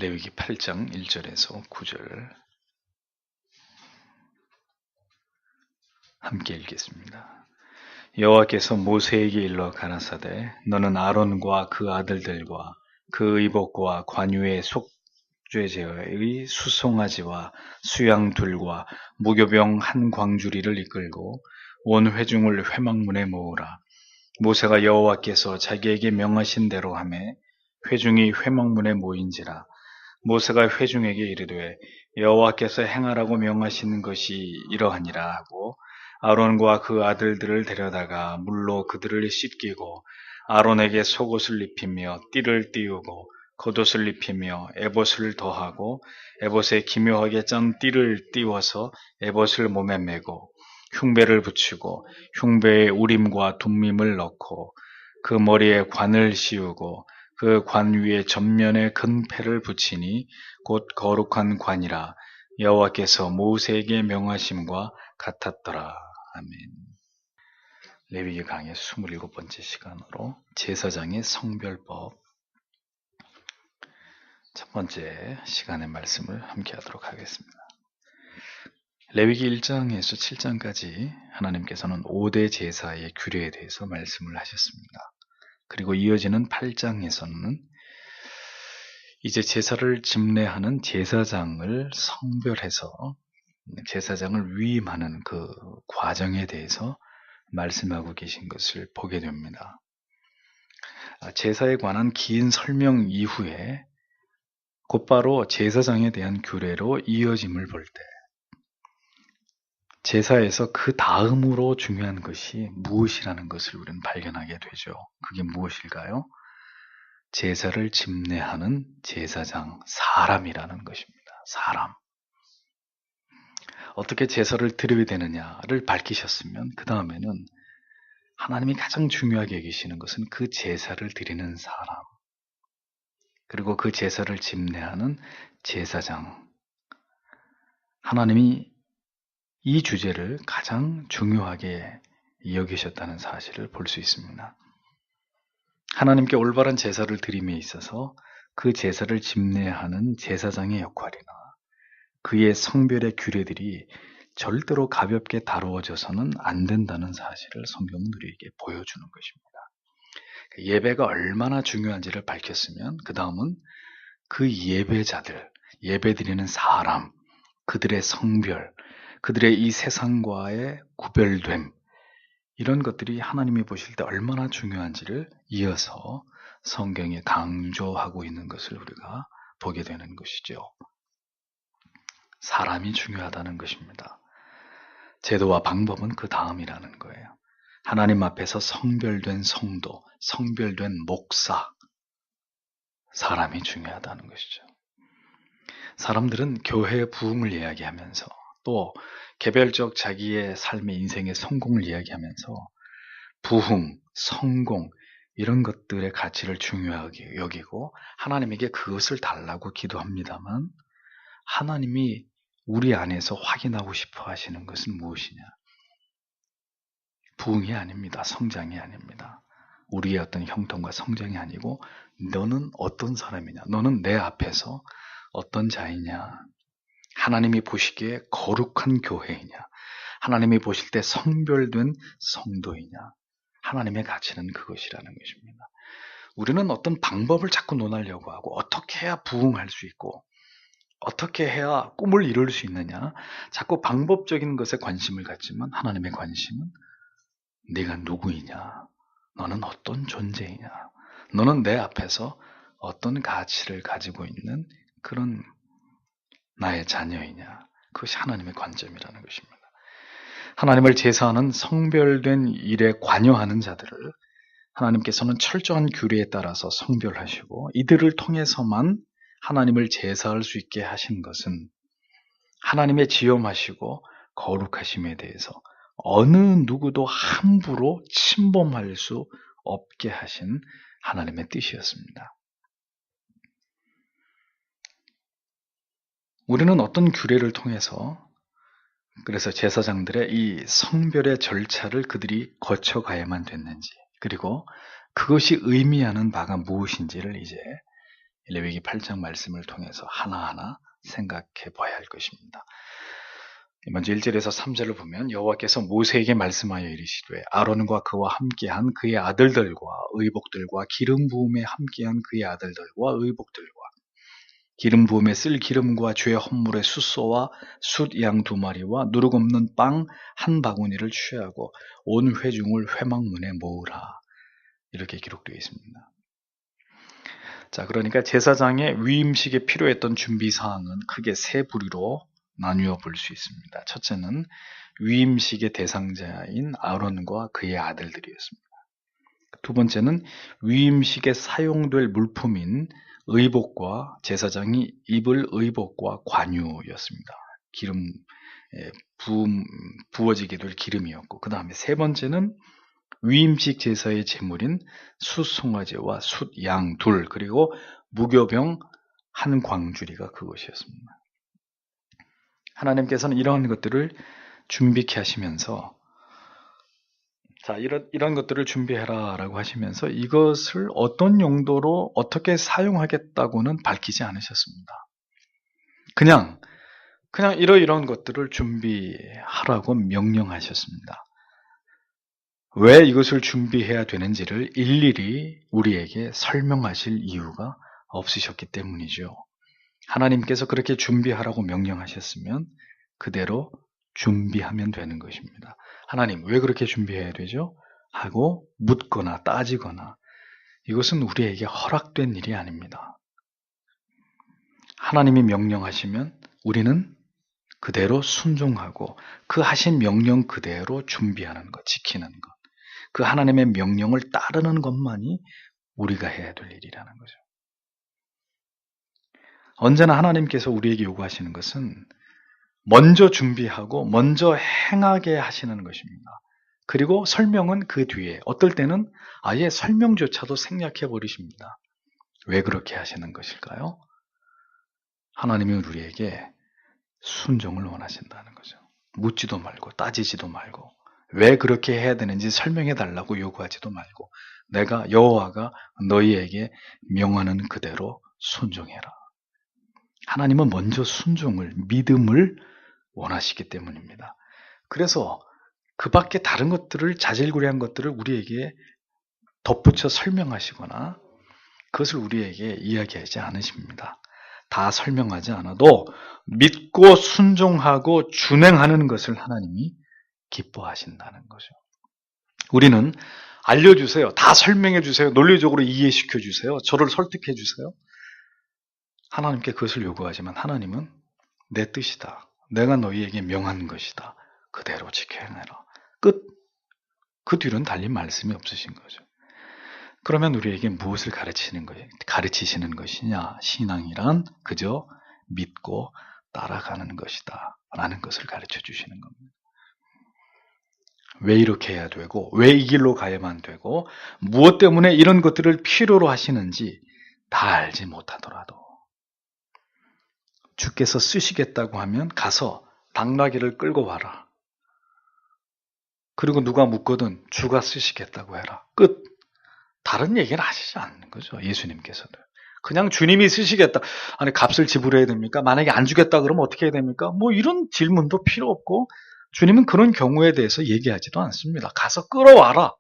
레위기 8장 1절에서 9절 함께 읽겠습니다. 여호와께서 모세에게 일러 가라사대 너는 아론과 그 아들들과 그 의복과 관유의 속죄제의 수송아지와 수양둘과 무교병 한 광주리를 이끌고 온 회중을 회막문에 모으라. 모세가 여호와께서 자기에게 명하신 대로 하매 회중이 회막문에 모인지라. 모세가 회중에게 이르되 여호와께서 행하라고 명하신 것이 이러하니라 하고 아론과 그 아들들을 데려다가 물로 그들을 씻기고 아론에게 속옷을 입히며 띠를 띄우고 겉옷을 입히며 에봇을 더하고 에봇에 기묘하게 짠 띠를 띄워서 에봇을 몸에 메고 흉배를 붙이고 흉배에 우림과 둠밈을 넣고 그 머리에 관을 씌우고 그 관 위에 전면에 근패를 붙이니 곧 거룩한 관이라 여호와께서 모세에게 명하심과 같았더라. 아멘. 레위기 강의 27번째 시간으로 제사장의 성별법 첫 번째 시간의 말씀을 함께 하도록 하겠습니다. 레위기 1장에서 7장까지 하나님께서는 5대 제사의 규례에 대해서 말씀을 하셨습니다. 그리고 이어지는 8장에서는 이제 제사를 집례하는 제사장을 성별해서 제사장을 위임하는 그 과정에 대해서 말씀하고 계신 것을 보게 됩니다. 제사에 관한 긴 설명 이후에 곧바로 제사장에 대한 규례로 이어짐을 볼 때 제사에서 그 다음으로 중요한 것이 무엇이라는 것을 우리는 발견하게 되죠. 그게 무엇일까요? 제사를 집례하는 제사장, 사람이라는 것입니다. 사람. 어떻게 제사를 드려야 되느냐를 밝히셨으면 그 다음에는 하나님이 가장 중요하게 여기시는 것은 그 제사를 드리는 사람, 그리고 그 제사를 집례하는 제사장. 하나님이 이 주제를 가장 중요하게 여기셨다는 사실을 볼 수 있습니다. 하나님께 올바른 제사를 드림에 있어서 그 제사를 집례하는 제사장의 역할이나 그의 성별의 규례들이 절대로 가볍게 다루어져서는 안 된다는 사실을 성경은 우리에게 보여주는 것입니다. 예배가 얼마나 중요한지를 밝혔으면 그 다음은 그 예배자들, 예배드리는 사람, 그들의 성별, 그들의 이 세상과의 구별됨, 이런 것들이 하나님이 보실 때 얼마나 중요한지를 이어서 성경에 강조하고 있는 것을 우리가 보게 되는 것이죠. 사람이 중요하다는 것입니다. 제도와 방법은 그 다음이라는 거예요. 하나님 앞에서 성별된 성도, 성별된 목사, 사람이 중요하다는 것이죠. 사람들은 교회의 부흥을 이야기하면서 또 개별적 자기의 삶의 인생의 성공을 이야기하면서 부흥, 성공 이런 것들의 가치를 중요하게 여기고 하나님에게 그것을 달라고 기도합니다만 하나님이 우리 안에서 확인하고 싶어 하시는 것은 무엇이냐? 부흥이 아닙니다. 성장이 아닙니다. 우리의 어떤 형통과 성장이 아니고 너는 어떤 사람이냐? 너는 내 앞에서 어떤 자이냐? 하나님이 보시기에 거룩한 교회이냐? 하나님이 보실 때 성별된 성도이냐? 하나님의 가치는 그것이라는 것입니다. 우리는 어떤 방법을 자꾸 논하려고 하고 어떻게 해야 부흥할 수 있고 어떻게 해야 꿈을 이룰 수 있느냐? 자꾸 방법적인 것에 관심을 갖지만 하나님의 관심은 네가 누구이냐? 너는 어떤 존재이냐? 너는 내 앞에서 어떤 가치를 가지고 있는 그런 나의 자녀이냐? 그것이 하나님의 관점이라는 것입니다. 하나님을 제사하는 성별된 일에 관여하는 자들을 하나님께서는 철저한 규례에 따라서 성별하시고 이들을 통해서만 하나님을 제사할 수 있게 하신 것은 하나님의 지엄하시고 거룩하심에 대해서 어느 누구도 함부로 침범할 수 없게 하신 하나님의 뜻이었습니다. 우리는 어떤 규례를 통해서 그래서 제사장들의 이 성별의 절차를 그들이 거쳐가야만 됐는지 그리고 그것이 의미하는 바가 무엇인지를 이제 레위기 8장 말씀을 통해서 하나하나 생각해 봐야 할 것입니다. 먼저 1절에서 3절을 보면 여호와께서 모세에게 말씀하여 이르시되 아론과 그와 함께한 그의 아들들과 의복들과 기름 부음에 함께한 그의 아들들과 의복들과 기름 부음에 쓸 기름과 죄 헌물의 숫소와 숫양 2마리와 누룩 없는 빵 1바구니를 취하고 온 회중을 회막문에 모으라. 이렇게 기록되어 있습니다. 자, 그러니까 제사장의 위임식에 필요했던 준비사항은 크게 세 부류로 나누어 볼 수 있습니다. 첫째는 위임식의 대상자인 아론과 그의 아들들이었습니다. 두 번째는 위임식에 사용될 물품인 의복과 제사장이 입을 의복과 관유였습니다. 기름, 부어지게 될 기름이었고, 그 다음에 세 번째는 위임식 제사의 제물인 숫송아지와 숫양 2, 그리고 무교병 1광주리가 그것이었습니다. 하나님께서는 이러한 것들을 준비케 하시면서 자, 이런 것들을 준비해라 라고 하시면서 이것을 어떤 용도로 어떻게 사용하겠다고는 밝히지 않으셨습니다. 그냥 이러이러한 것들을 준비하라고 명령하셨습니다. 왜 이것을 준비해야 되는지를 일일이 우리에게 설명하실 이유가 없으셨기 때문이죠. 하나님께서 그렇게 준비하라고 명령하셨으면 그대로 준비하면 되는 것입니다. 하나님, 왜 그렇게 준비해야 되죠? 하고 묻거나 따지거나 이것은 우리에게 허락된 일이 아닙니다. 하나님이 명령하시면 우리는 그대로 순종하고 그 하신 명령 그대로 준비하는 것, 지키는 것. 그 하나님의 명령을 따르는 것만이 우리가 해야 될 일이라는 거죠. 언제나 하나님께서 우리에게 요구하시는 것은 먼저 준비하고 먼저 행하게 하시는 것입니다. 그리고 설명은 그 뒤에 어떨 때는 아예 설명조차도 생략해 버리십니다. 왜 그렇게 하시는 것일까요? 하나님은 우리에게 순종을 원하신다는 거죠. 묻지도 말고 따지지도 말고 왜 그렇게 해야 되는지 설명해 달라고 요구하지도 말고 내가 여호와가 너희에게 명하는 그대로 순종해라. 하나님은 먼저 순종을, 믿음을 원하시기 때문입니다. 그래서 그 밖에 다른 것들을, 자질구레한 것들을 우리에게 덧붙여 설명하시거나 그것을 우리에게 이야기하지 않으십니다. 다 설명하지 않아도 믿고 순종하고 준행하는 것을 하나님이 기뻐하신다는 거죠. 우리는 알려주세요. 다 설명해 주세요. 논리적으로 이해시켜 주세요. 저를 설득해 주세요. 하나님께 그것을 요구하지만 하나님은 내 뜻이다. 내가 너희에게 명한 것이다. 그대로 지켜 행해라. 끝. 그 뒤로는 달린 말씀이 없으신 거죠. 그러면 우리에게 무엇을 가르치시는 것이냐? 신앙이란 그저 믿고 따라가는 것이다. 라는 것을 가르쳐 주시는 겁니다. 왜 이렇게 해야 되고, 왜 이 길로 가야만 되고, 무엇 때문에 이런 것들을 필요로 하시는지 다 알지 못하더라도 주께서 쓰시겠다고 하면 가서 당나귀를 끌고 와라. 그리고 누가 묻거든 주가 쓰시겠다고 해라. 끝. 다른 얘기는 하시지 않는 거죠. 예수님께서는. 그냥 주님이 쓰시겠다. 아니 값을 지불해야 됩니까? 만약에 안 주겠다 그러면 어떻게 해야 됩니까? 뭐 이런 질문도 필요 없고 주님은 그런 경우에 대해서 얘기하지도 않습니다. 가서 끌어와라.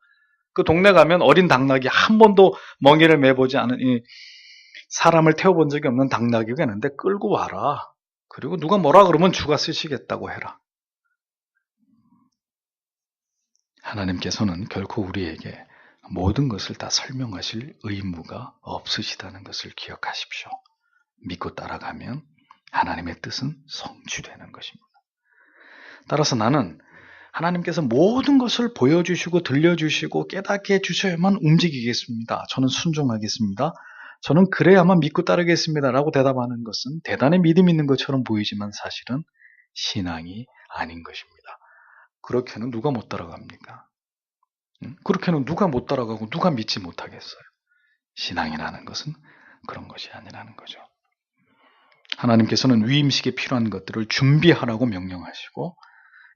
그 동네 가면 어린 당나귀 한 번도 멍에를 매보지 않은 이 사람을 태워본 적이 없는 당나귀가 있는데 끌고 와라. 그리고 누가 뭐라 그러면 주가 쓰시겠다고 해라. 하나님께서는 결코 우리에게 모든 것을 다 설명하실 의무가 없으시다는 것을 기억하십시오. 믿고 따라가면 하나님의 뜻은 성취되는 것입니다. 따라서 나는 하나님께서 모든 것을 보여주시고 들려주시고 깨닫게 해주셔야만 움직이겠습니다. 저는 순종하겠습니다. 저는 그래야만 믿고 따르겠습니다. 라고 대답하는 것은 대단히 믿음 있는 것처럼 보이지만 사실은 신앙이 아닌 것입니다. 그렇게는 누가 못 따라갑니까? 그렇게는 누가 못 따라가고 누가 믿지 못하겠어요? 신앙이라는 것은 그런 것이 아니라는 거죠. 하나님께서는 위임식에 필요한 것들을 준비하라고 명령하시고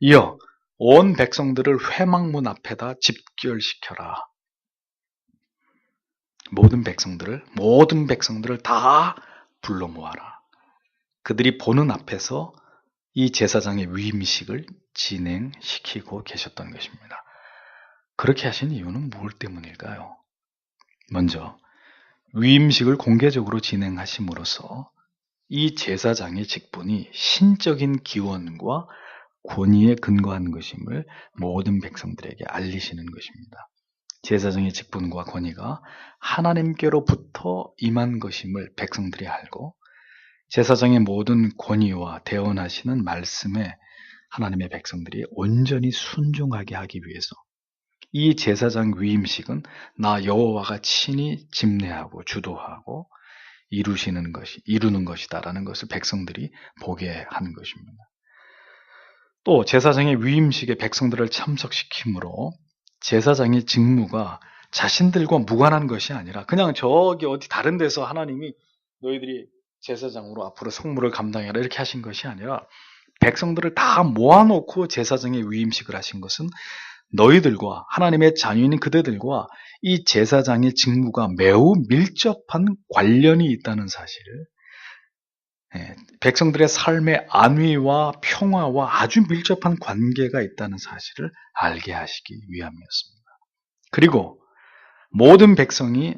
이어 온 백성들을 회막문 앞에다 집결시켜라. 모든 백성들을 다 불러 모아라. 그들이 보는 앞에서 이 제사장의 위임식을 진행시키고 계셨던 것입니다. 그렇게 하신 이유는 무엇 때문일까요? 먼저 위임식을 공개적으로 진행하심으로써 이 제사장의 직분이 신적인 기원과 권위에 근거한 것임을 모든 백성들에게 알리시는 것입니다. 제사장의 직분과 권위가 하나님께로부터 임한 것임을 백성들이 알고 제사장의 모든 권위와 대언하시는 말씀에 하나님의 백성들이 온전히 순종하게 하기 위해서 이 제사장 위임식은 나 여호와가 친히 집례하고 주도하고 이루는 것이다라는 것을 백성들이 보게 하는 것입니다. 또 제사장의 위임식에 백성들을 참석시키므로 제사장의 직무가 자신들과 무관한 것이 아니라 그냥 저기 어디 다른 데서 하나님이 너희들이 제사장으로 앞으로 성물을 감당해라 이렇게 하신 것이 아니라 백성들을 다 모아놓고 제사장의 위임식을 하신 것은 너희들과 하나님의 자녀인 그대들과 이 제사장의 직무가 매우 밀접한 관련이 있다는 사실을 백성들의 삶의 안위와 평화와 아주 밀접한 관계가 있다는 사실을 알게 하시기 위함이었습니다. 그리고 모든 백성이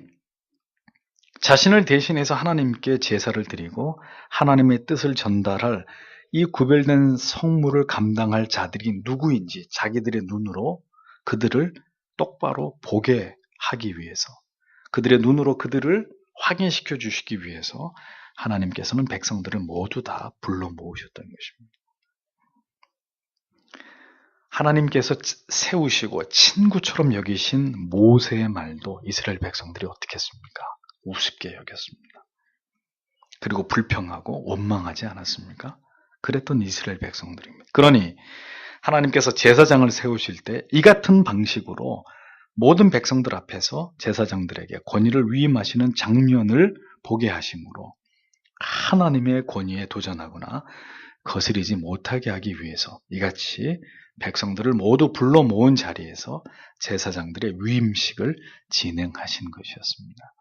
자신을 대신해서 하나님께 제사를 드리고 하나님의 뜻을 전달할 이 구별된 성물을 감당할 자들이 누구인지 자기들의 눈으로 그들을 똑바로 보게 하기 위해서 그들의 눈으로 그들을 확인시켜 주시기 위해서 하나님께서는 백성들을 모두 다 불러 모으셨던 것입니다. 하나님께서 세우시고 친구처럼 여기신 모세의 말도 이스라엘 백성들이 어떻게 했습니까? 우습게 여겼습니다. 그리고 불평하고 원망하지 않았습니까? 그랬던 이스라엘 백성들입니다. 그러니 하나님께서 제사장을 세우실 때 이 같은 방식으로 모든 백성들 앞에서 제사장들에게 권위를 위임하시는 장면을 보게 하심으로 하나님의 권위에 도전하거나 거스리지 못하게 하기 위해서 이같이 백성들을 모두 불러 모은 자리에서 제사장들의 위임식을 진행하신 것이었습니다.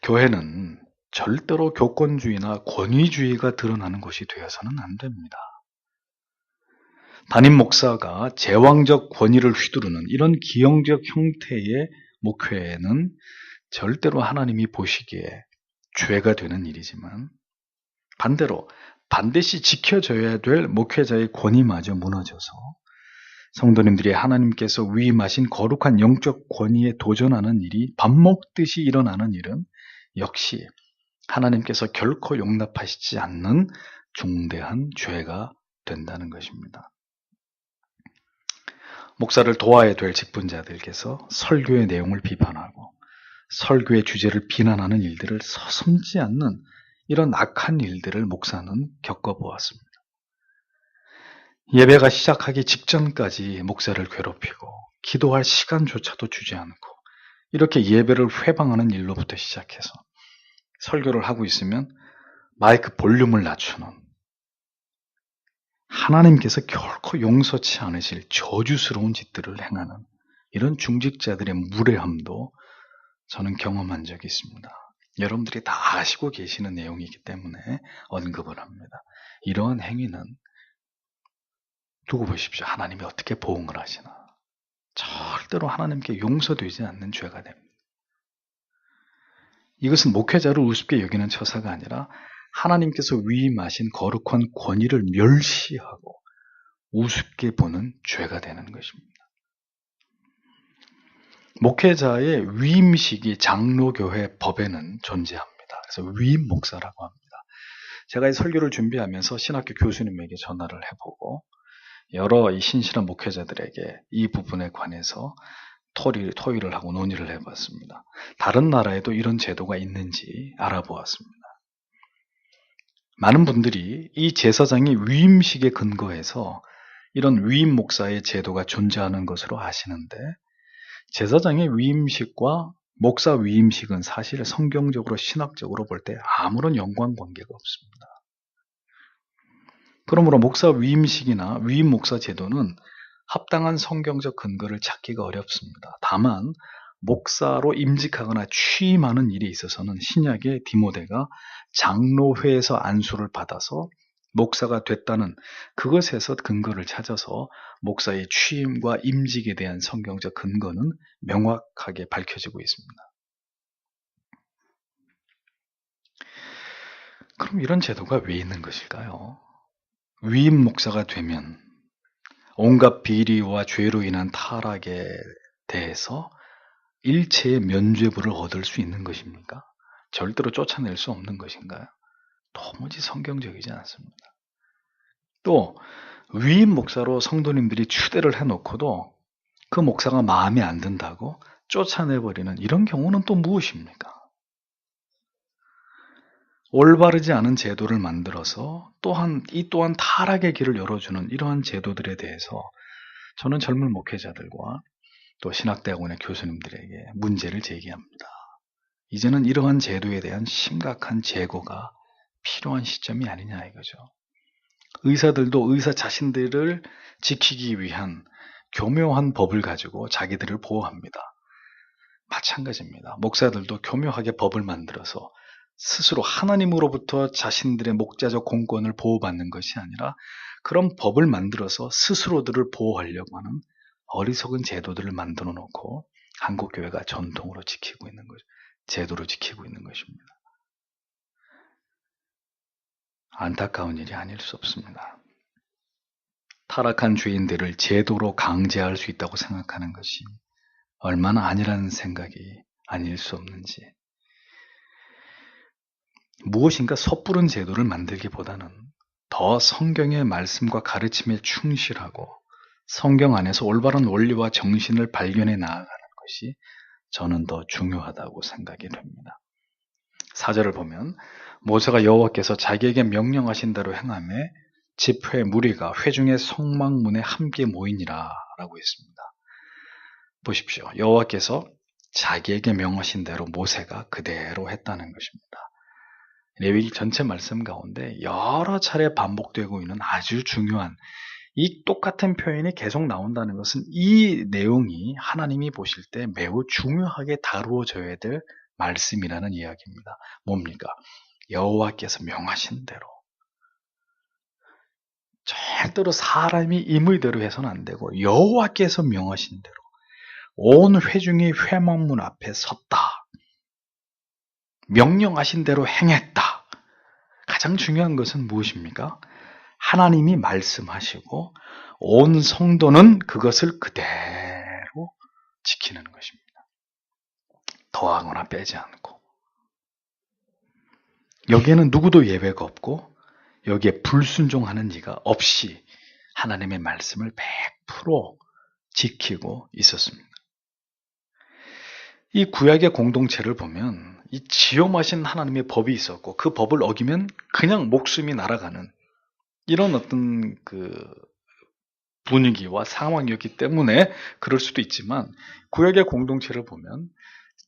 교회는 절대로 교권주의나 권위주의가 드러나는 것이 되어서는 안 됩니다. 담임 목사가 제왕적 권위를 휘두르는 이런 기형적 형태의 목회에는 절대로 하나님이 보시기에 죄가 되는 일이지만 반대로 반드시 지켜져야 될 목회자의 권위마저 무너져서 성도님들이 하나님께서 위임하신 거룩한 영적 권위에 도전하는 일이 밥 먹듯이 일어나는 일은 역시 하나님께서 결코 용납하시지 않는 중대한 죄가 된다는 것입니다. 목사를 도와야 될 직분자들께서 설교의 내용을 비판하고 설교의 주제를 비난하는 일들을 서슴지 않는 이런 악한 일들을 목사는 겪어보았습니다. 예배가 시작하기 직전까지 목사를 괴롭히고 기도할 시간조차도 주지 않고 이렇게 예배를 회방하는 일로부터 시작해서 설교를 하고 있으면 마이크 볼륨을 낮추는 하나님께서 결코 용서치 않으실 저주스러운 짓들을 행하는 이런 중직자들의 무례함도 저는 경험한 적이 있습니다. 여러분들이 다 아시고 계시는 내용이기 때문에 언급을 합니다. 이러한 행위는 두고 보십시오. 하나님이 어떻게 보응을 하시나. 절대로 하나님께 용서되지 않는 죄가 됩니다. 이것은 목회자를 우습게 여기는 처사가 아니라 하나님께서 위임하신 거룩한 권위를 멸시하고 우습게 보는 죄가 되는 것입니다. 목회자의 위임식이 장로교회 법에는 존재합니다. 그래서 위임 목사라고 합니다. 제가 이 설교를 준비하면서 신학교 교수님에게 전화를 해보고 여러 이 신실한 목회자들에게 이 부분에 관해서 토의를 하고 논의를 해봤습니다. 다른 나라에도 이런 제도가 있는지 알아보았습니다. 많은 분들이 이 제사장의 위임식에 근거해서 이런 위임 목사의 제도가 존재하는 것으로 아시는데 제사장의 위임식과 목사 위임식은 사실 성경적으로 신학적으로 볼 때 아무런 연관관계가 없습니다. 그러므로 목사 위임식이나 위임 목사 제도는 합당한 성경적 근거를 찾기가 어렵습니다. 다만 목사로 임직하거나 취임하는 일에 있어서는 신약의 디모데가 장로회에서 안수를 받아서 목사가 됐다는 그것에서 근거를 찾아서 목사의 취임과 임직에 대한 성경적 근거는 명확하게 밝혀지고 있습니다. 그럼 이런 제도가 왜 있는 것일까요? 위임 목사가 되면 온갖 비리와 죄로 인한 타락에 대해서 일체의 면죄부를 얻을 수 있는 것입니까? 절대로 쫓아낼 수 없는 것인가요? 도무지 성경적이지 않습니다. 또 위임 목사로 성도님들이 추대를 해놓고도 그 목사가 마음에 안 든다고 쫓아내버리는 이런 경우는 또 무엇입니까? 올바르지 않은 제도를 만들어서 이 또한 타락의 길을 열어주는 이러한 제도들에 대해서 저는 젊은 목회자들과 또 신학대학원의 교수님들에게 문제를 제기합니다. 이제는 이러한 제도에 대한 심각한 재고가 필요한 시점이 아니냐 이거죠. 의사들도 의사 자신들을 지키기 위한 교묘한 법을 가지고 자기들을 보호합니다. 마찬가지입니다. 목사들도 교묘하게 법을 만들어서 스스로 하나님으로부터 자신들의 목자적 공권을 보호받는 것이 아니라 그런 법을 만들어서 스스로들을 보호하려고 하는 어리석은 제도들을 만들어 놓고 한국교회가 전통으로 지키고 있는 거죠. 제도로 지키고 있는 것입니다. 안타까운 일이 아닐 수 없습니다. 타락한 죄인들을 제도로 강제할 수 있다고 생각하는 것이 얼마나 아니라는 생각이 아닐 수 없는지. 무엇인가 섣부른 제도를 만들기보다는 더 성경의 말씀과 가르침에 충실하고 성경 안에서 올바른 원리와 정신을 발견해 나아가는 것이 저는 더 중요하다고 생각이 됩니다. 4절을 보면 모세가 여호와께서 자기에게 명령하신 대로 행하매 집회 무리가 회중의 성막문에 함께 모이니라 라고 했습니다. 보십시오. 여호와께서 자기에게 명하신 대로 모세가 그대로 했다는 것입니다. 레위기 전체 말씀 가운데 여러 차례 반복되고 있는 아주 중요한 이 똑같은 표현이 계속 나온다는 것은 이 내용이 하나님이 보실 때 매우 중요하게 다루어져야 될 말씀이라는 이야기입니다. 뭡니까? 여호와께서 명하신 대로. 절대로 사람이 임의대로 해서는 안 되고 여호와께서 명하신 대로 온 회중이 회막문 앞에 섰다. 명령하신 대로 행했다. 가장 중요한 것은 무엇입니까? 하나님이 말씀하시고 온 성도는 그것을 그대로 지키는 것입니다. 더하거나 빼지 않고. 여기에는 누구도 예외가 없고 여기에 불순종하는 이가 없이 하나님의 말씀을 100% 지키고 있었습니다. 이 구약의 공동체를 보면 이 지엄하신 하나님의 법이 있었고 그 법을 어기면 그냥 목숨이 날아가는 이런 어떤 분위기와 상황이었기 때문에 그럴 수도 있지만 구약의 공동체를 보면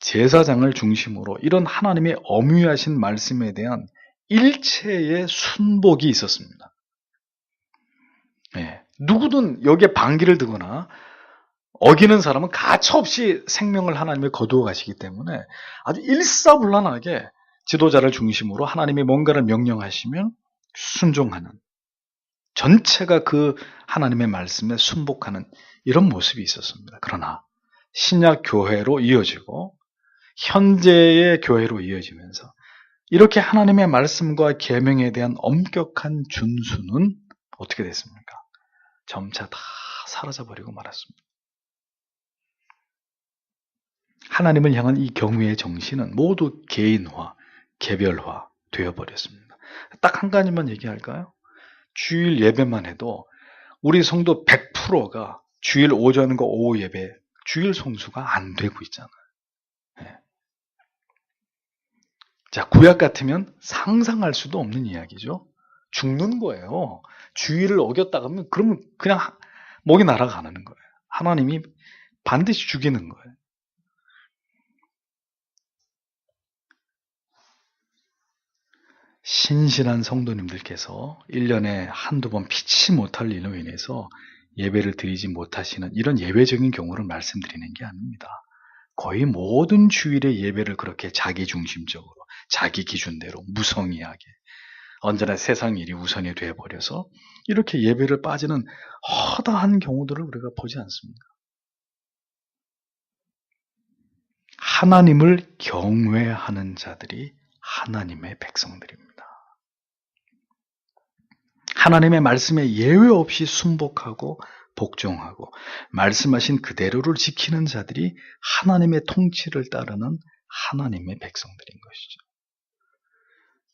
제사장을 중심으로 이런 하나님의 엄유하신 말씀에 대한 일체의 순복이 있었습니다. 네. 누구든 여기에 반기를 드거나 어기는 사람은 가차없이 생명을 하나님에 거두어 가시기 때문에 아주 일사불란하게 지도자를 중심으로 하나님이 뭔가를 명령하시면 순종하는 전체가 그 하나님의 말씀에 순복하는 이런 모습이 있었습니다. 그러나 신약 교회로 이어지고 현재의 교회로 이어지면서 이렇게 하나님의 말씀과 계명에 대한 엄격한 준수는 어떻게 됐습니까? 점차 다 사라져버리고 말았습니다. 하나님을 향한 이 경외의 정신은 모두 개인화, 개별화 되어버렸습니다. 딱 한 가지만 얘기할까요? 주일 예배만 해도 우리 성도 100%가 주일 오전과 오후 예배, 주일 성수가 안 되고 있잖아요. 네. 자, 구약 같으면 상상할 수도 없는 이야기죠. 죽는 거예요. 주일을 어겼다 하면 그러면 그냥 목이 날아가는 거예요. 하나님이 반드시 죽이는 거예요. 신실한 성도님들께서 1년에 한두 번 피치 못할 일로 인해서 예배를 드리지 못하시는 이런 예외적인 경우를 말씀드리는 게 아닙니다. 거의 모든 주일의 예배를 그렇게 자기 중심적으로, 자기 기준대로 무성의하게 언제나 세상 일이 우선이 되어버려서 이렇게 예배를 빠지는 허다한 경우들을 우리가 보지 않습니까? 하나님을 경외하는 자들이 하나님의 백성들입니다. 하나님의 말씀에 예외 없이 순복하고 복종하고 말씀하신 그대로를 지키는 자들이 하나님의 통치를 따르는 하나님의 백성들인 것이죠.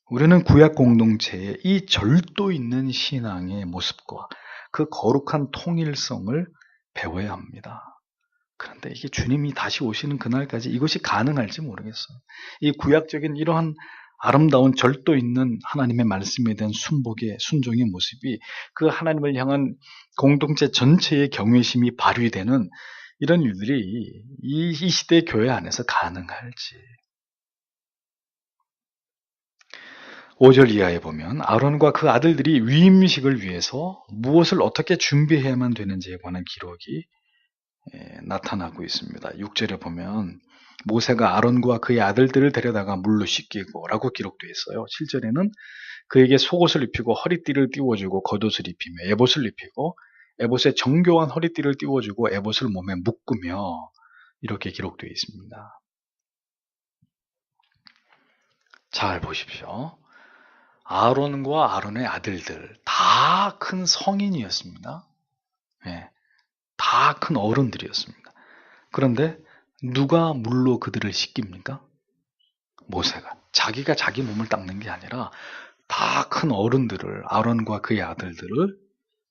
우리는 구약 공동체의 이 절도 있는 신앙의 모습과 그 거룩한 통일성을 배워야 합니다. 그런데 이게 주님이 다시 오시는 그날까지 이것이 가능할지 모르겠어요. 이 구약적인 이러한 아름다운 절도 있는 하나님의 말씀에 대한 순종의 모습이 그 하나님을 향한 공동체 전체의 경외심이 발휘되는 이런 일들이 이 시대의 교회 안에서 가능할지. 5절 이하에 보면 아론과 그 아들들이 위임식을 위해서 무엇을 어떻게 준비해야만 되는지에 관한 기록이 나타나고 있습니다. 6절에 보면 모세가 아론과 그의 아들들을 데려다가 물로 씻기고 라고 기록되어 있어요. 7절에는 그에게 속옷을 입히고 허리띠를 띄워주고 겉옷을 입히며 에봇을 입히고 에봇에 정교한 허리띠를 띄워주고 에봇을 몸에 묶으며 이렇게 기록되어 있습니다. 잘 보십시오. 아론과 아론의 아들들 다 큰 성인이었습니다. 네, 다 큰 어른들이었습니다. 그런데 누가 물로 그들을 씻깁니까? 모세가. 자기가 자기 몸을 닦는 게 아니라 다 큰 어른들을, 아론과 그의 아들들을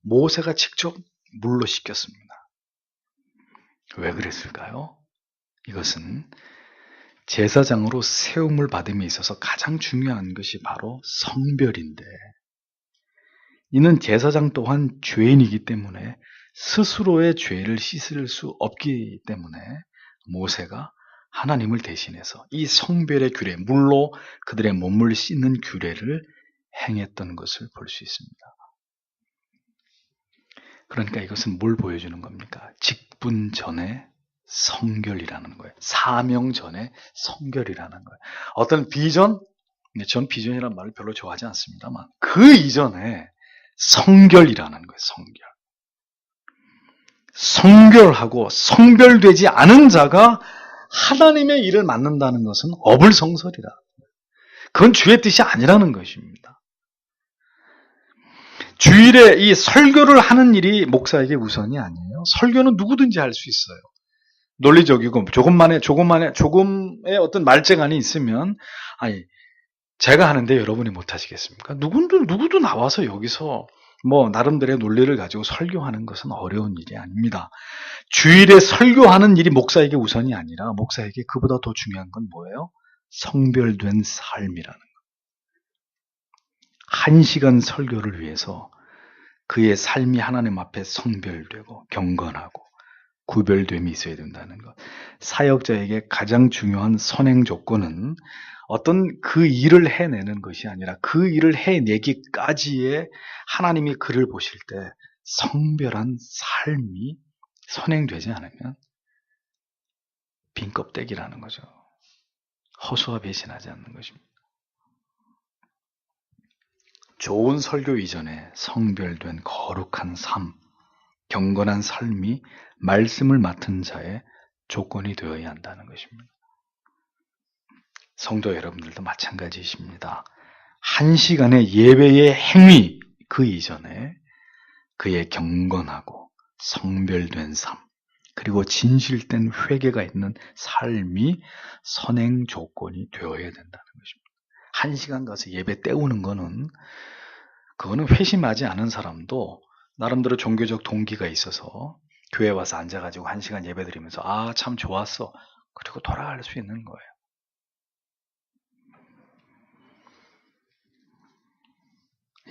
모세가 직접 물로 씻겼습니다. 왜 그랬을까요? 이것은 제사장으로 세움을 받음에 있어서 가장 중요한 것이 바로 성별인데, 이는 제사장 또한 죄인이기 때문에 스스로의 죄를 씻을 수 없기 때문에 모세가 하나님을 대신해서 이 성별의 규례, 물로 그들의 몸을 씻는 규례를 행했던 것을 볼 수 있습니다. 그러니까 이것은 뭘 보여주는 겁니까? 직분 전에 성결이라는 거예요. 사명 전에 성결이라는 거예요. 어떤 비전, 전 비전이라는 말을 별로 좋아하지 않습니다만 그 이전에 성결이라는 거예요. 성결하고 성별되지 않은 자가 하나님의 일을 맡는다는 것은 어불성설이라. 그건 주의 뜻이 아니라는 것입니다. 주일에 이 설교를 하는 일이 목사에게 우선이 아니에요. 설교는 누구든지 할 수 있어요. 논리적이고 조금의 어떤 말재간이 있으면, 아니 제가 하는데 여러분이 못 하시겠습니까? 누구도 나와서 여기서 나름대로의 논리를 가지고 설교하는 것은 어려운 일이 아닙니다. 주일에 설교하는 일이 목사에게 우선이 아니라 목사에게 그보다 더 중요한 건 뭐예요? 성별된 삶이라는 것. 1시간 설교를 위해서 그의 삶이 하나님 앞에 성별되고 경건하고 구별됨이 있어야 된다는 것. 사역자에게 가장 중요한 선행 조건은 어떤 그 일을 해내는 것이 아니라 그 일을 해내기까지의 하나님이 그를 보실 때 성별한 삶이 선행되지 않으면 빈 껍데기라는 거죠. 허수와 배신하지 않는 것입니다. 좋은 설교 이전에 성별된 거룩한 삶, 경건한 삶이 말씀을 맡은 자의 조건이 되어야 한다는 것입니다. 성도 여러분들도 마찬가지이십니다. 1시간의 예배의 행위 그 이전에 그의 경건하고 성별된 삶, 그리고 진실된 회개가 있는 삶이 선행 조건이 되어야 된다는 것입니다. 1시간 가서 예배 때우는 그거는 회심하지 않은 사람도 나름대로 종교적 동기가 있어서 교회 와서 앉아가지고 1시간 예배 드리면서 아, 참 좋았어. 그리고 돌아갈 수 있는 거예요.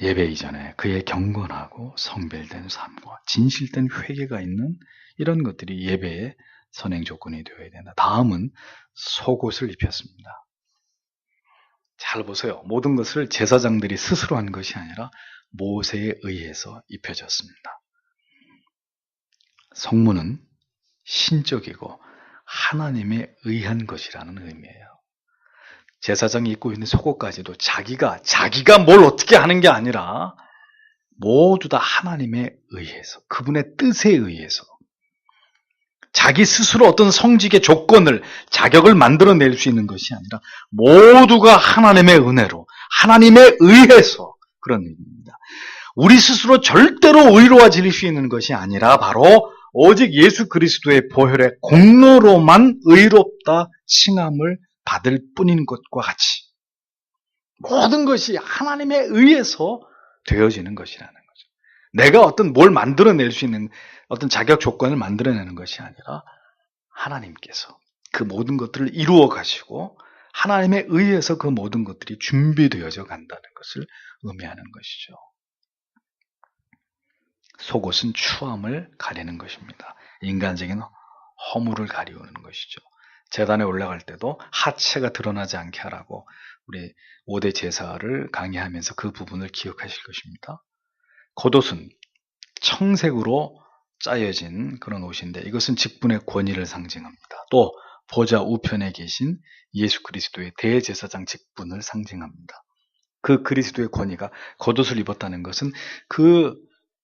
예배 이전에 그의 경건하고 성별된 삶과 진실된 회개가 있는 이런 것들이 예배의 선행 조건이 되어야 된다. 다음은 속옷을 입혔습니다. 잘 보세요. 모든 것을 제사장들이 스스로 한 것이 아니라 모세에 의해서 입혀졌습니다. 성문은 신적이고 하나님에 의한 것이라는 의미예요. 제사장이 입고 있는 속옷까지도 자기가 뭘 어떻게 하는 게 아니라 모두 다 하나님에 의해서, 그분의 뜻에 의해서, 자기 스스로 어떤 성직의 조건을, 자격을 만들어낼 수 있는 것이 아니라 모두가 하나님의 은혜로, 하나님에 의해서 그런 의미입니다. 우리 스스로 절대로 의로워질 수 있는 것이 아니라 바로 오직 예수 그리스도의 보혈의 공로로만 의롭다 칭함을 받을 뿐인 것과 같이 모든 것이 하나님에 의해서 되어지는 것이라는 거죠. 내가 어떤 뭘 만들어낼 수 있는 어떤 자격 조건을 만들어내는 것이 아니라 하나님께서 그 모든 것들을 이루어 가시고 하나님에 의해서 그 모든 것들이 준비되어져 간다는 것을 의미하는 것이죠. 속옷은 추함을 가리는 것입니다. 인간적인 허물을 가리우는 것이죠. 제단에 올라갈 때도 하체가 드러나지 않게 하라고 우리 5대 제사를 강의하면서 그 부분을 기억하실 것입니다. 겉옷은 청색으로 짜여진 그런 옷인데 이것은 직분의 권위를 상징합니다. 또 보좌 우편에 계신 예수 그리스도의 대제사장 직분을 상징합니다. 그 그리스도의 권위가 겉옷을 입었다는 것은 그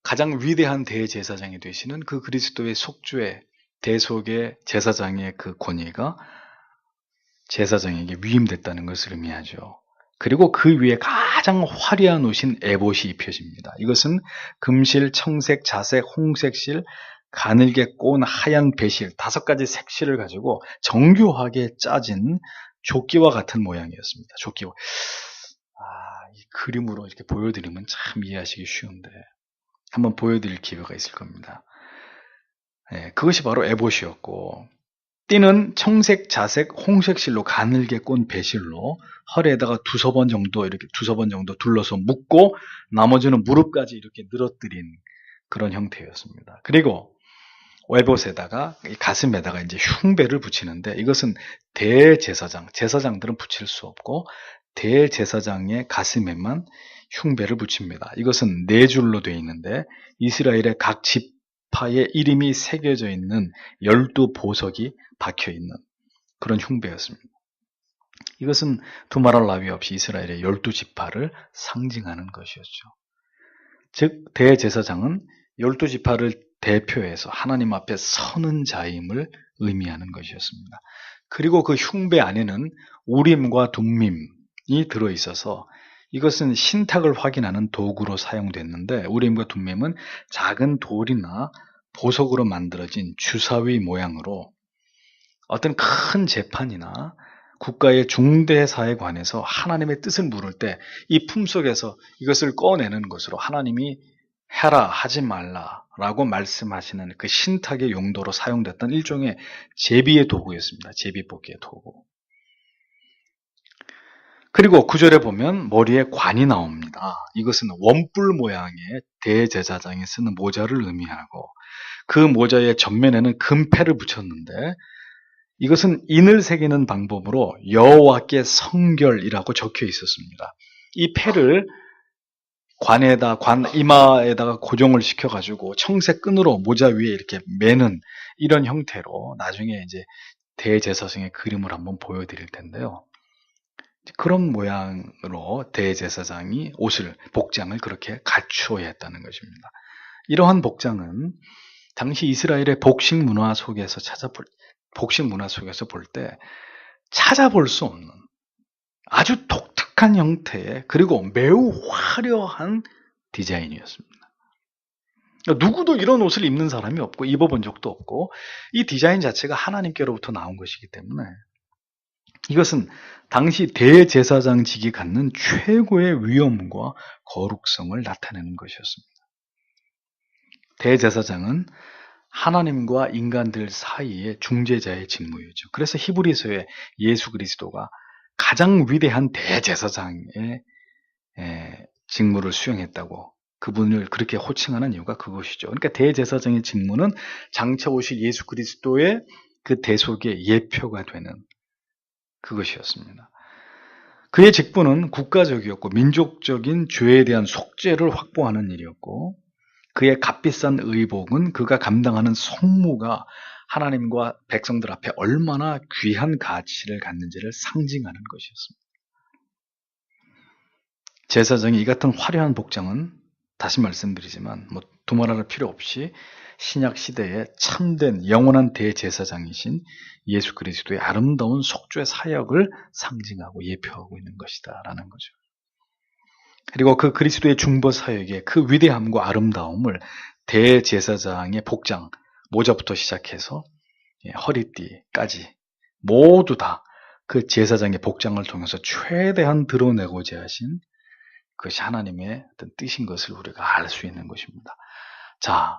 가장 위대한 대제사장이 되시는 그 그리스도의 속죄 대속의 제사장의 그 권위가 제사장에게 위임됐다는 것을 의미하죠. 그리고 그 위에 가장 화려한 옷인 에봇이 입혀집니다. 이것은 금실, 청색, 자색, 홍색실, 가늘게 꼬은 하얀 배실 5가지 색실을 가지고 정교하게 짜진 조끼와 같은 모양이었습니다. 조끼와. 이 그림으로 이렇게 보여드리면 참 이해하시기 쉬운데 한번 보여드릴 기회가 있을 겁니다. 그것이 바로 에봇이었고 띠는 청색, 자색, 홍색 실로 가늘게 꼰 배실로 허리에다가 두서 번 정도 둘러서 묶고 나머지는 무릎까지 이렇게 늘어뜨린 그런 형태였습니다. 그리고 에봇에다가 가슴에다가 이제 흉배를 붙이는데 이것은 제사장들은 붙일 수 없고 대제사장의 가슴에만 흉배를 붙입니다. 이것은 4줄로 되어 있는데 이스라엘의 각 지파의 이름이 새겨져 있는 12보석이 박혀 있는 그런 흉배였습니다. 이것은 두말할 나위 없이 이스라엘의 12지파를 상징하는 것이었죠. 즉 대제사장은 12지파를 대표해서 하나님 앞에 서는 자임을 의미하는 것이었습니다. 그리고 그 흉배 안에는 우림과 둠밈이 들어있어서 이것은 신탁을 확인하는 도구로 사용됐는데 우림과 둠밈은 작은 돌이나 보석으로 만들어진 주사위 모양으로 어떤 큰 재판이나 국가의 중대사에 관해서 하나님의 뜻을 물을 때 이 품속에서 이것을 꺼내는 것으로 하나님이 해라 하지 말라라고 말씀하시는 그 신탁의 용도로 사용됐던 일종의 제비의 도구였습니다. 제비뽑기의 도구. 그리고 9절에 보면 머리에 관이 나옵니다. 이것은 원뿔 모양의 대제사장이 쓰는 모자를 의미하고 그 모자의 전면에는 금패를 붙였는데 이것은 인을 새기는 방법으로 여호와께 성결이라고 적혀 있었습니다. 이 패를 이마에다가 고정을 시켜가지고 청색 끈으로 모자 위에 이렇게 매는 이런 형태로 나중에 이제 대제사장의 그림을 한번 보여드릴 텐데요. 그런 모양으로 대제사장이 복장을 그렇게 갖추어야 했다는 것입니다. 이러한 복장은 당시 이스라엘의 복식 문화 속에서 볼 때 찾아볼 수 없는 아주 독특한 형태의 그리고 매우 화려한 디자인이었습니다. 누구도 이런 옷을 입는 사람이 없고 입어본 적도 없고 이 디자인 자체가 하나님께로부터 나온 것이기 때문에 이것은 당시 대제사장직이 갖는 최고의 위엄과 거룩성을 나타내는 것이었습니다. 대제사장은 하나님과 인간들 사이의 중재자의 직무였죠. 그래서 히브리서에 예수 그리스도가 가장 위대한 대제사장의 직무를 수행했다고 그분을 그렇게 호칭하는 이유가 그것이죠. 그러니까 대제사장의 직무는 장차 오실 예수 그리스도의 그 대속의 예표가 되는 그것이었습니다. 그의 직분은 국가적이었고 민족적인 죄에 대한 속죄를 확보하는 일이었고 그의 값비싼 의복은 그가 감당하는 성무가 하나님과 백성들 앞에 얼마나 귀한 가치를 갖는지를 상징하는 것이었습니다. 제사장이 이 같은 화려한 복장은 다시 말씀드리지만 두말할 필요 없이 신약 시대에 참된 영원한 대제사장이신 예수 그리스도의 아름다운 속죄 사역을 상징하고 예표하고 있는 것이다라는 거죠. 그리고 그 그리스도의 중보 사역의 그 위대함과 아름다움을 대제사장의 복장, 모자부터 시작해서 허리띠까지 모두 다 그 제사장의 복장을 통해서 최대한 드러내고자 하신 그것이 하나님의 어떤 뜻인 것을 우리가 알 수 있는 것입니다. 자,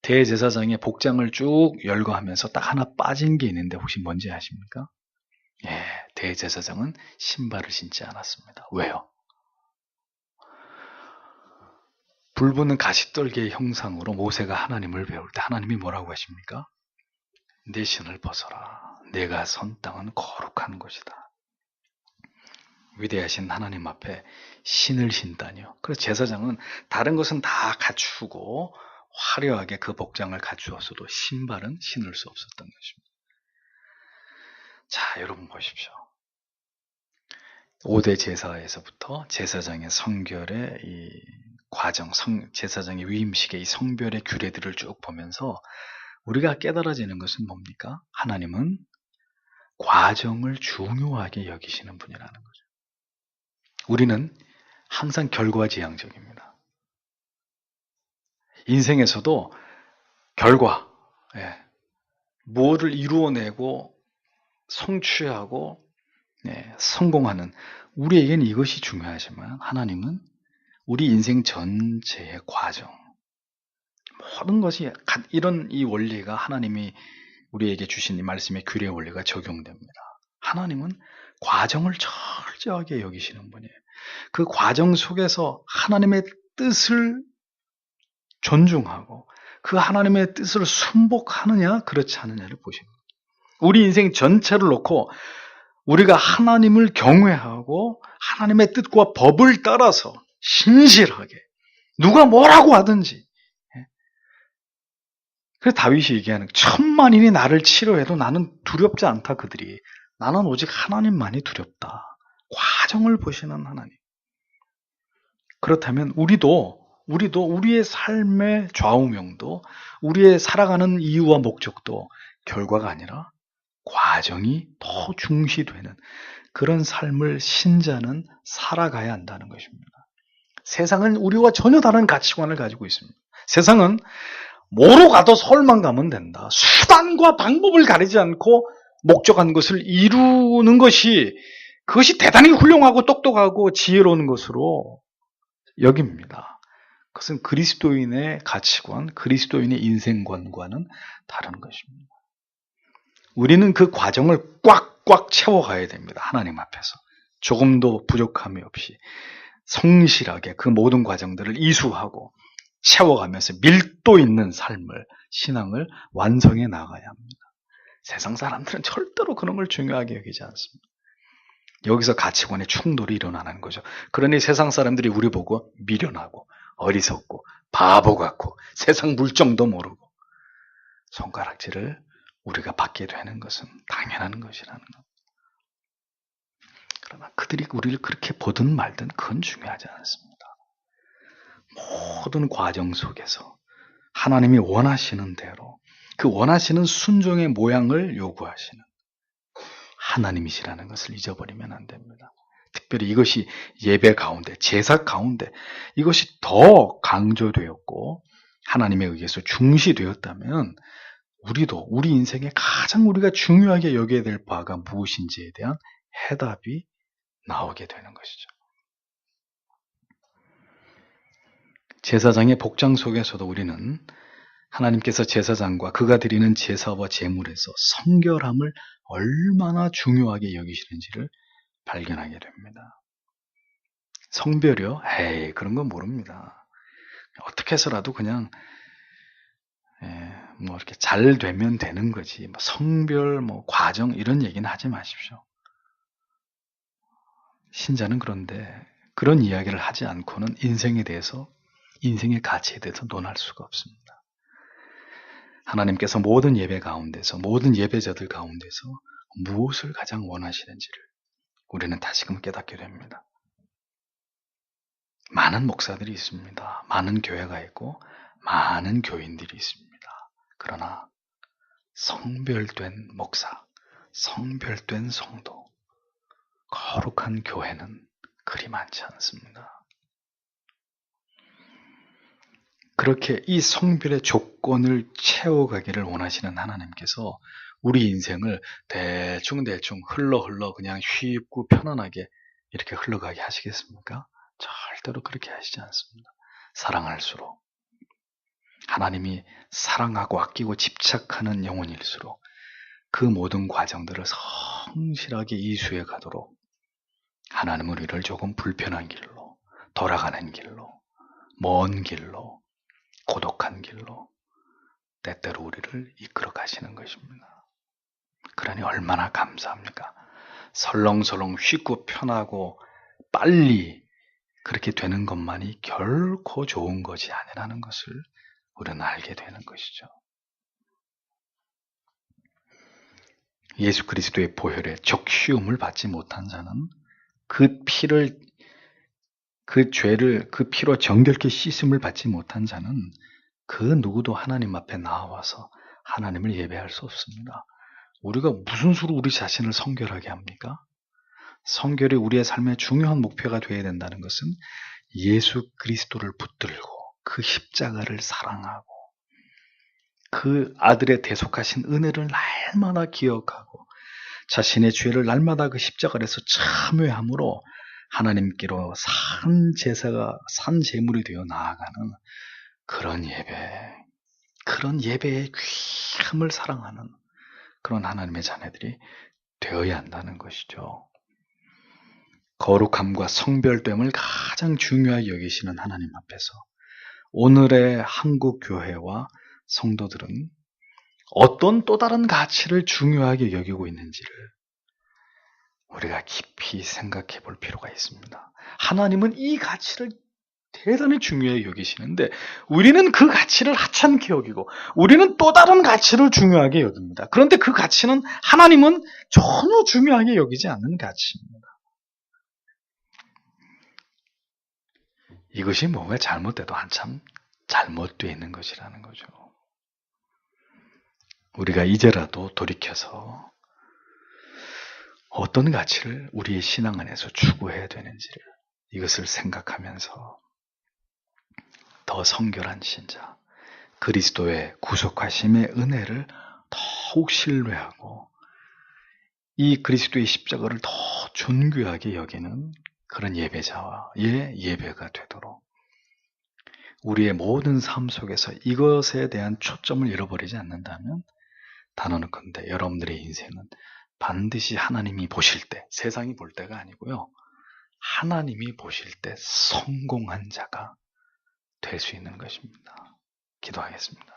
대제사장의 복장을 쭉 열거하면서 딱 하나 빠진 게 있는데 혹시 뭔지 아십니까? 대제사장은 신발을 신지 않았습니다. 왜요? 불붙는 가시떨기의 형상으로 모세가 하나님을 배울 때 하나님이 뭐라고 하십니까? 내 신을 벗어라. 내가 선 땅은 거룩한 곳이다. 위대하신 하나님 앞에 신을 신다니요. 그래서 제사장은 다른 것은 다 갖추고 화려하게 그 복장을 갖추었어도 신발은 신을 수 없었던 것입니다. 자, 여러분 보십시오. 5대 제사에서부터 제사장의 성결의 이 과정, 제사장의 위임식의 이 성별의 규례들을 쭉 보면서 우리가 깨달아지는 것은 뭡니까? 하나님은 과정을 중요하게 여기시는 분이라는 거죠. 우리는 항상 결과지향적입니다. 인생에서도 결과, 무엇을 이루어내고 성취하고 성공하는 우리에게는 이것이 중요하지만 하나님은 우리 인생 전체의 과정, 모든 것이 이런 이 원리가 하나님이 우리에게 주신 이 말씀의 규례 원리가 적용됩니다. 하나님은 과정을 철저하게 여기시는 분이에요. 그 과정 속에서 하나님의 뜻을 존중하고 그 하나님의 뜻을 순복하느냐 그렇지 않느냐를 보십니다. 우리 인생 전체를 놓고 우리가 하나님을 경외하고 하나님의 뜻과 법을 따라서 신실하게 누가 뭐라고 하든지, 그래서 다윗이 얘기하는 천만인이 나를 치료해도 나는 두렵지 않다. 그들이 나는 오직 하나님만이 두렵다. 과정을 보시는 하나님. 그렇다면 우리도 우리의 삶의 좌우명도 우리의 살아가는 이유와 목적도 결과가 아니라 과정이 더 중시되는 그런 삶을 신자는 살아가야 한다는 것입니다. 세상은 우리와 전혀 다른 가치관을 가지고 있습니다. 세상은 뭐로 가도 서울만 가면 된다. 수단과 방법을 가리지 않고 목적한 것을 이루는 것이 그것이 대단히 훌륭하고 똑똑하고 지혜로운 것으로 여깁니다. 그것은 그리스도인의 가치관, 그리스도인의 인생관과는 다른 것입니다. 우리는 그 과정을 꽉꽉 채워가야 됩니다. 하나님 앞에서. 조금도 부족함이 없이 성실하게 그 모든 과정들을 이수하고 채워가면서 밀도 있는 삶을, 신앙을 완성해 나가야 합니다. 세상 사람들은 절대로 그런 걸 중요하게 여기지 않습니다. 여기서 가치관의 충돌이 일어나는 거죠. 그러니 세상 사람들이 우리 보고 미련하고 어리석고 바보 같고 세상 물정도 모르고 손가락질을 우리가 받게 되는 것은 당연한 것이라는 것. 그러나 그들이 우리를 그렇게 보든 말든 그건 중요하지 않습니다. 모든 과정 속에서 하나님이 원하시는 대로 그 원하시는 순종의 모양을 요구하시는 하나님이시라는 것을 잊어버리면 안 됩니다. 특별히 이것이 예배 가운데, 제사 가운데 이것이 더 강조되었고 하나님에 의해서 중시되었다면 우리도 우리 인생에 가장 우리가 중요하게 여겨야 될 바가 무엇인지에 대한 해답이 나오게 되는 것이죠. 제사장의 복장 속에서도 우리는 하나님께서 제사장과 그가 드리는 제사와 제물에서 성결함을 얼마나 중요하게 여기시는지를 발견하게 됩니다. 성별이요? 에이, 그런 건 모릅니다. 어떻게 해서라도 그냥 이렇게 잘 되면 되는 거지. 성별, 과정 이런 얘기는 하지 마십시오. 신자는 그런데 그런 이야기를 하지 않고는 인생에 대해서, 인생의 가치에 대해서 논할 수가 없습니다. 하나님께서 모든 예배 가운데서, 모든 예배자들 가운데서 무엇을 가장 원하시는지를 우리는 다시금 깨닫게 됩니다. 많은 목사들이 있습니다. 많은 교회가 있고 많은 교인들이 있습니다. 그러나 성별된 목사, 성별된 성도, 거룩한 교회는 그리 많지 않습니다. 그렇게 이 성별의 조건을 채워가기를 원하시는 하나님께서 우리 인생을 대충 흘러 그냥 쉽고 편안하게 이렇게 흘러가게 하시겠습니까? 절대로 그렇게 하시지 않습니다. 사랑할수록, 하나님이 사랑하고 아끼고 집착하는 영혼일수록 그 모든 과정들을 성실하게 이수해 가도록 하나님은 우리를 조금 불편한 길로, 돌아가는 길로, 먼 길로, 고독한 길로 때때로 우리를 이끌어 가시는 것입니다. 그러니 얼마나 감사합니까? 설렁설렁 쉽고 편하고 빨리 그렇게 되는 것만이 결코 좋은 것이 아니라는 것을 우리는 알게 되는 것이죠. 예수 그리스도의 보혈에 적시움을 받지 못한 자는 그 죄를 그 피로 정결케 씻음을 받지 못한 자는 그 누구도 하나님 앞에 나와서 하나님을 예배할 수 없습니다. 우리가 무슨 수로 우리 자신을 성결하게 합니까? 성결이 우리의 삶의 중요한 목표가 되어야 된다는 것은 예수 그리스도를 붙들고 그 십자가를 사랑하고 그 아들의 대속하신 은혜를 날마다 기억하고 자신의 죄를 날마다 그 십자가 아래서 참회함으로 하나님께로 산 제사가 산 제물이 되어 나아가는 그런 예배의 귀함을 사랑하는 그런 하나님의 자녀들이 되어야 한다는 것이죠. 거룩함과 성별됨을 가장 중요하게 여기시는 하나님 앞에서 오늘의 한국 교회와 성도들은 어떤 또 다른 가치를 중요하게 여기고 있는지를 우리가 깊이 생각해 볼 필요가 있습니다. 하나님은 이 가치를 대단히 중요하게 여기시는데 우리는 그 가치를 하찮게 여기고 우리는 또 다른 가치를 중요하게 여깁니다. 그런데 그 가치는 하나님은 전혀 중요하게 여기지 않는 가치입니다. 이것이 뭔가 잘못돼도 한참 잘못되어 있는 것이라는 거죠. 우리가 이제라도 돌이켜서 어떤 가치를 우리의 신앙 안에서 추구해야 되는지를 이것을 생각하면서 더 성결한 신자, 그리스도의 구속하심의 은혜를 더욱 신뢰하고 이 그리스도의 십자가를 더 존귀하게 여기는 그런 예배자와의 예배가 되도록 우리의 모든 삶 속에서 이것에 대한 초점을 잃어버리지 않는다면 단언컨대 여러분들의 인생은 반드시 하나님이 보실 때, 세상이 볼 때가 아니고요. 하나님이 보실 때 성공한 자가 될 수 있는 것입니다. 기도하겠습니다.